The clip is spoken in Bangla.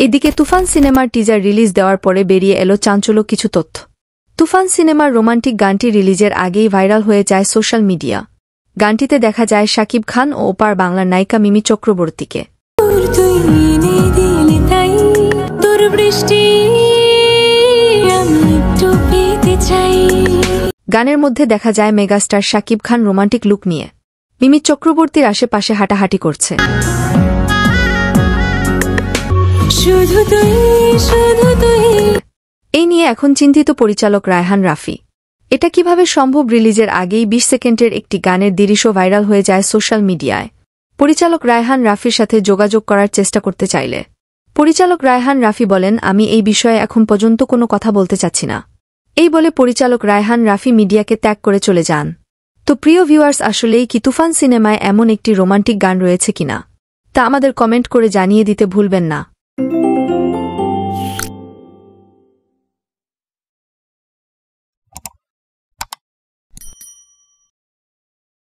এদিকে তুফান সিনেমার টিজার রিলিজ দেওয়ার পরে বেরিয়ে এলো চাঞ্চল্যকর কিছু তথ্য। তুফান সিনেমার রোমান্টিক গানটি রিলিজের আগেই ভাইরাল হয়ে যায় সোশ্যাল মিডিয়া। গানটিতে দেখা যায় শাকিব খান ও ওপার বাংলার নায়িকা মিমি চক্রবর্তীকে। গানের মধ্যে দেখা যায় megastar Shakib Khan romantic look নিয়ে মিমি চক্রবর্তীর আশেপাশে হাঁটাহাঁটি করছে। এই নিয়ে এখন চিন্তিত পরিচালক রায়হান রাফি। এটা কিভাবে সম্ভব? রিলিজের আগেই 20 সেকেন্ডের একটি গানের দৃশ্য ভাইরাল হয়ে যায় সোশ্যাল মিডিয়ায়। পরিচালক রায়হান রাফির সাথে যোগাযোগ করার চেষ্টা করতে চাইলে পরিচালক রায়হান রাফি বলেন, আমি এই বিষয়ে এখন পর্যন্ত কোনো কথা বলতে চাচ্ছি না। এই বলে পরিচালক রায়হান রাফি মিডিয়াকে ত্যাগ করে চলে যান। তো প্রিয় ভিউয়ার্স, আসলেই কি তুফান সিনেমায় এমন একটি রোমান্টিক গান রয়েছে কিনা তা আমাদের কমেন্ট করে জানিয়ে দিতে ভুলবেন না।